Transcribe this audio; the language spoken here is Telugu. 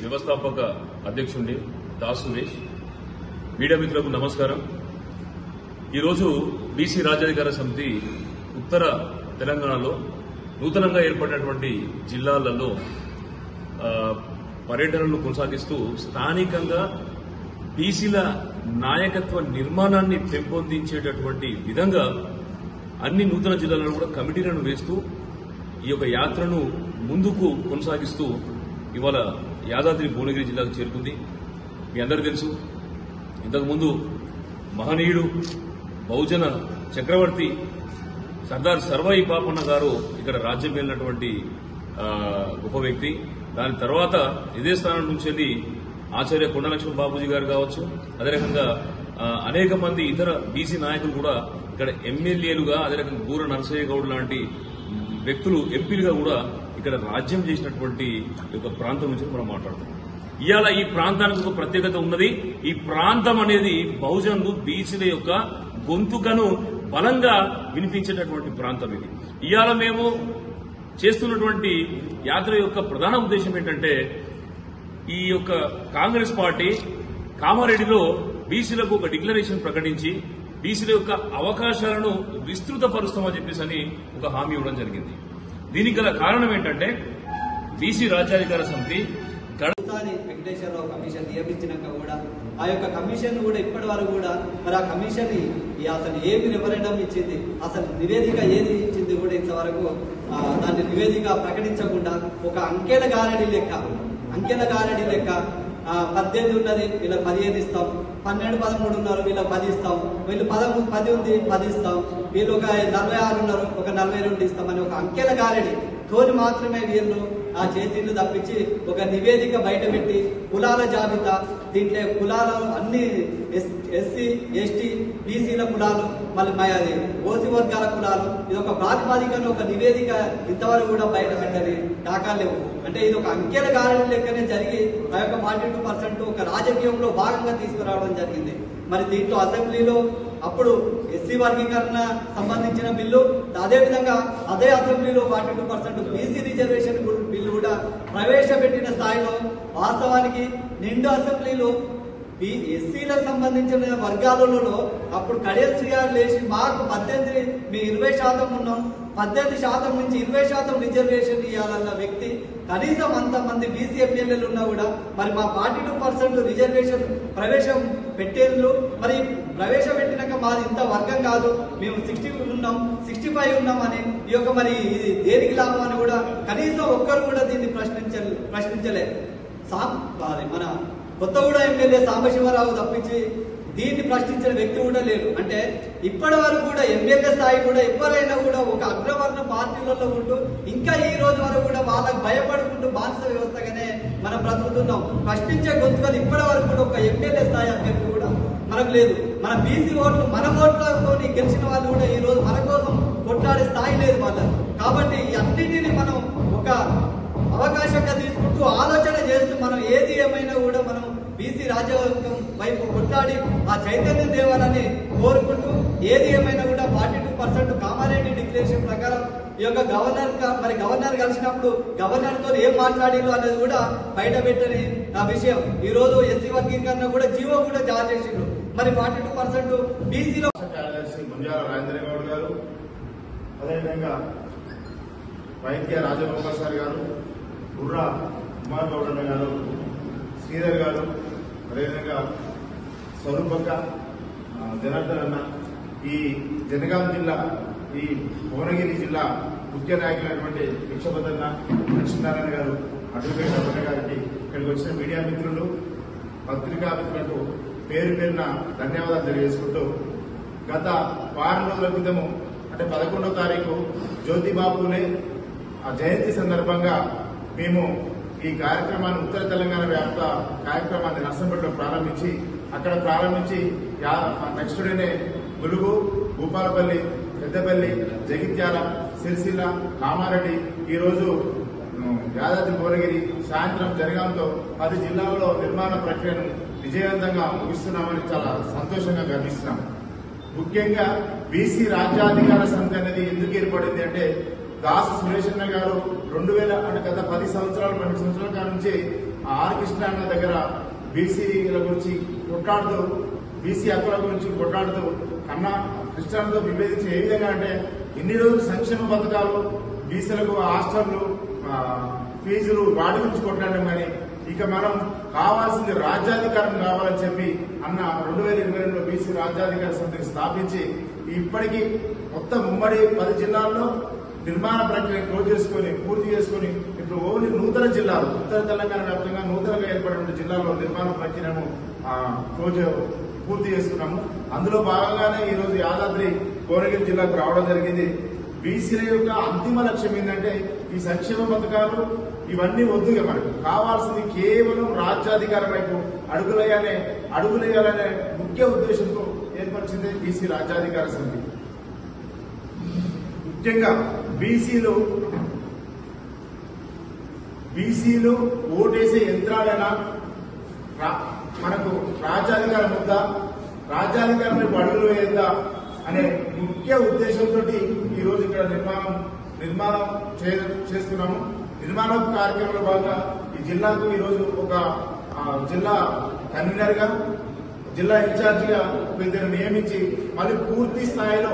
వ్యవస్థాపక అధ్యక్షుడి దాస్ సురేష్, మీడియా మిత్రులకు నమస్కారం. ఈరోజు బీసీ రాజ్యాధికార సమితి ఉత్తర తెలంగాణలో నూతనంగా ఏర్పడినటువంటి జిల్లాలలో పర్యటనలు కొనసాగిస్తూ స్థానికంగా బీసీల నాయకత్వ నిర్మాణాన్ని పెంపొందించేటటువంటి విధంగా అన్ని నూతన జిల్లాలలో కూడా కమిటీలను వేస్తూ ఈ యొక్క యాత్రను ముందుకు కొనసాగిస్తూ ఇవాళ యాదాద్రి భువనగిరి జిల్లాకు చేరుకుంది. మీ అందరికీ తెలుసు, ఇంతకుముందు మహనీయుడు బహుజన చక్రవర్తి సర్దార్ సర్వాయి పాపన్న గారు ఇక్కడ రాజ్యం వెళ్ళినటువంటి గొప్ప వ్యక్తి. దాని తర్వాత ఇదే స్థానం నుంచి వెళ్ళి ఆచార్య కొండలక్ష్మణ్ బాబూజీ గారు కావచ్చు, అదే రకంగా అనేక మంది ఇతర బీసీ నాయకులు కూడా ఇక్కడ ఎమ్మెల్యేలుగా, అదే రకంగా బూర నరసయ్య గౌడ్ లాంటి వ్యక్తులు ఎంపీలుగా కూడా ఇక్కడ రాజ్యం చేసినటువంటి యొక్క ప్రాంతం నుంచి మనం మాట్లాడుతున్నాం. ఇవాళ ఈ ప్రాంతానికి ఒక ప్రత్యేకత ఉన్నది. ఈ ప్రాంతం అనేది బహుజనులు బీసీల యొక్క గొంతుకను బలంగా వినిపించేటటువంటి ప్రాంతం ఇది. ఇవాళ మేము చేస్తున్నటువంటి యాత్ర యొక్క ప్రధాన ఉద్దేశం ఏంటంటే, ఈ యొక్క కాంగ్రెస్ పార్టీ కామారెడ్డిలో బీసీలకు ఒక డిక్లరేషన్ ప్రకటించి బీసీల యొక్క అవకాశాలను విస్తృతపరుస్తామని చెప్పేసి ఒక హామీ ఇవ్వడం జరిగింది. దీనికి గల కారణం ఏంటంటే, బీసీ రాజ్యాధికార సమితి వెంకటేశ్వరరావు కమిషన్ నియమించినాక కూడా ఆ యొక్క కమిషన్ కూడా ఇప్పటి వరకు కూడా మరి ఆ కమిషన్ అసలు ఏమి రెఫరెండం ఇచ్చింది, అసలు నివేదిక ఏది ఇచ్చింది కూడా ఇంతవరకు దాన్ని నివేదిక ప్రకటించకుండా ఒక అంకెల గారడి లెక్క 18 ఉన్నది, వీళ్ళకి 15 ఇస్తాం, 12, 13 ఉన్నారు, వీళ్ళకి 10 ఇస్తాం, వీళ్ళు 10 ఉంది 10 ఇస్తాం, వీళ్ళు ఒక 46 ఉన్నారు, ఒక 42 ఇస్తామని ఒక అంకెల గారడి తోని మాత్రమే వీళ్ళు ఆ చేతిళ్ళు తప్పించి ఒక నివేదిక బయటపెట్టి కులాల జాబితా, దీంట్లో కులాలు అన్ని ఎస్సీ ఎస్టీ బీసీల కులాలు, మళ్ళీ ఓసీ వర్గాల కులాలు, ఇది ఒక ప్రాతిపాదికను ఒక నివేదిక ఇంతవరకు కూడా బయట పెట్టని దాఖలు లేవు. అంటే ఇది ఒక అంకెల గారడి లెక్కనే జరిగి ఆ యొక్క 42% ఒక రాజకీయంలో భాగంగా తీసుకురావడం జరిగింది. మరి దీంట్లో అసెంబ్లీలో అప్పుడు ఎస్సీ వర్గీకరణ సంబంధించిన బిల్లు, అదేవిధంగా అదే అసెంబ్లీలో 42% బీసీ రిజర్వేషన్ బిల్లు కూడా ప్రవేశపెట్టిన స్థాయిలో వాస్తవానికి నిండు అసెంబ్లీలో ఎస్సీలకు సంబంధించిన వర్గాలలో అప్పుడు కడియల్ శ్రీ గారు లేచి మాకు 18 మీ 20% ఉన్నాం, 18% నుంచి 20% రిజర్వేషన్ ఇవ్వాలన్న వ్యక్తి కనీసం అంతమంది బీసీ ఎమ్మెల్యేలు ఉన్నా కూడా మరి మా 42% రిజర్వేషన్ ప్రవేశం పెట్టేందుకు మరి ప్రవేశపెట్టినాక మాది ఇంత వర్గం కాదు, మేము 60 ఉన్నాం 65 ఉన్నామని ఈ యొక్క మరి ఇది దేనికి లాభం అని కూడా కనీసం ఒక్కరు కూడా దీన్ని ప్రశ్నించలే. మన కొత్తగూడ ఎమ్మెల్యే సాంబశివరావు తప్పించి దీన్ని ప్రశ్నించిన వ్యక్తి కూడా లేరు. అంటే ఇప్పటి వరకు కూడా ఎమ్మెల్యే స్థాయి కూడా ఎవరైనా కూడా ఒక అగ్రవర్ణ పార్టీలలో ఉంటూ ఇంకా ఈ రోజు వరకు కూడా వాళ్ళకు భయపడుకుంటూ బానిస వ్యవస్థగానే మనం బ్రతుకుతున్నాం. ప్రశ్నించే గొంతుకలు ఇప్పటి వరకు కూడా ఒక ఎమ్మెల్యే స్థాయి అభ్యర్థి కూడా మనకు లేదు. మన బీసీ ఓట్లు మన ఓట్లతో గెలిచిన వాళ్ళు కూడా ఈ రోజు మన కోసం కొట్లాడే స్థాయి లేదు వాళ్ళకు. కాబట్టి అన్నిటినీ మనం ఒక అవకాశంగా తీసుకుంటూ ఆలోచన చేస్తూ మనం ఏది ఏమైనా కూడా మనం బీసీ రాజ్యాంగం వైపు కొట్లాడి ఆ చైతన్యం దేవాలని కోరుకుంటూ ఏది ఏమైనా కూడా 42% కామారెడ్డి డిక్లరేషన్ ప్రకారం ఈ యొక్క గవర్నర్ కలిసినప్పుడు గవర్నర్తో ఏం మాట్లాడిలో అనేది కూడా బయట పెట్టని విషయం. ఈ రోజు ఎస్సీ వర్గీకరణ కూడా జీవో కూడా జారీ చేసిండ్రు. మరి 42% బీసీలో కార్యదర్శి ముంజాల రాజేంద్ర గౌడ్ గారు, అదేవిధంగా వైద్య రాజగోపాల్ సార్ గారు, బుర్రా కుమార్ గౌడన్న గారు, శ్రీధర్ గారు, అదేవిధంగా స్వరూపక్క, జనార్దన్ అన్న, ఈ జనగాం జిల్లా ఈ భువనగిరి జిల్లా ముఖ్య నాయకులైనటువంటి భిక్షపదన్న, లక్ష్మీనారాయణ గారు, అడ్వకేట్ అన్న గారికి, ఇక్కడికి వచ్చిన మీడియా మిత్రులు, పత్రికా మిత్రులకు పేరు పేరున ధన్యవాదాలు తెలియజేసుకుంటూ, గత వారం రోజుల క్రితము అంటే 11వ తారీఖు జ్యోతిబాపులే ఆ జయంతి సందర్భంగా మేము ఈ కార్యక్రమాన్ని ఉత్తర తెలంగాణ వ్యాప్త కార్యక్రమాన్ని నర్సంపేటలో ప్రారంభించి నెక్స్ట్ డేనే ములుగు, భూపాలపల్లి, పెద్దపల్లి, జగిత్యాల, సిరిసిల్ల, కామారెడ్డి, ఈరోజు యాదాద్రి భువనగిరి, సాయంత్రం జనగాంతో 10 జిల్లాల్లో నిర్మాణ ప్రక్రియను విజయవంతంగా ముగిస్తున్నామని చాలా సంతోషంగా గర్విస్తున్నాం. ముఖ్యంగా బీసీ రాజ్యాధికార సమితి అనేది ఎందుకు ఏర్పడింది అంటే, దాసు సురేష్ అన్న గారు 2000 అంటే గత 10 సంవత్సరాలు 12 సంవత్సరాల నుంచి ఆర్ కృష్ణ అన్న దగ్గర బీసీల గురించి కొట్లాడుతూ బీసీ హక్కుల గురించి కొట్లాడుతూ కన్నా కృష్ణతో విభేదించి ఏ విధంగా అంటే ఇన్ని రోజులు సంక్షేమ పథకాలు బీసీలకు హాస్టళ్లు ఫీజులు వాటి గురించి కొట్లాడడం కానీ ఇక మనం కావాల్సింది రాజ్యాధికారం కావాలని చెప్పి అన్న 2022లో బీసీ రాజ్యాధికార సమితిని స్థాపించి ఇప్పటికీ మొత్తం ఉమ్మడి 10 జిల్లాల్లో నిర్మాణ ప్రక్రియ పూర్తి చేసుకుని ఇప్పుడు ఓన్లీ నూతన జిల్లాలు ఉత్తర తెలంగాణ వ్యాప్తంగా నూతనంగా ఏర్పడిన జిల్లాల్లో నిర్మాణ ప్రక్రియను పూర్తి చేసుకున్నాము. అందులో భాగంగానే ఈ రోజు యాదాద్రి భువనగిరి జిల్లాకు రావడం జరిగింది. బీసీల యొక్క అంతిమ లక్ష్యం ఏంటంటే ఈ సంక్షేమ పథకాలు ఇవన్నీ వద్దుగా మనకు కావాల్సింది కేవలం రాజ్యాధికారం వైపు అడుగులేయాలనే ముఖ్య ఉద్దేశంతో ఏర్పరిచింది బీసీ రాజ్యాధికార సమితి. ముఖ్యంగా బీసీలు ఓటేసే యంత్రాలైనా మనకు రాజ్యాధికారం వద్దా, రాజ్యాధికారం వైపు అడుగులు వేయద్దా అనే ముఖ్య ఉద్దేశంతో ఈ రోజు ఇక్కడ నిర్మాణం చేస్తున్నాము. నిర్మాణ కార్యక్రమంలో భాగంగా ఈ జిల్లాకు ఈ రోజు ఒక జిల్లా కన్వీనర్ గా జిల్లా ఇన్ఛార్జిగా ఒక ఇద్దరు నియమించి మళ్ళీ పూర్తి స్థాయిలో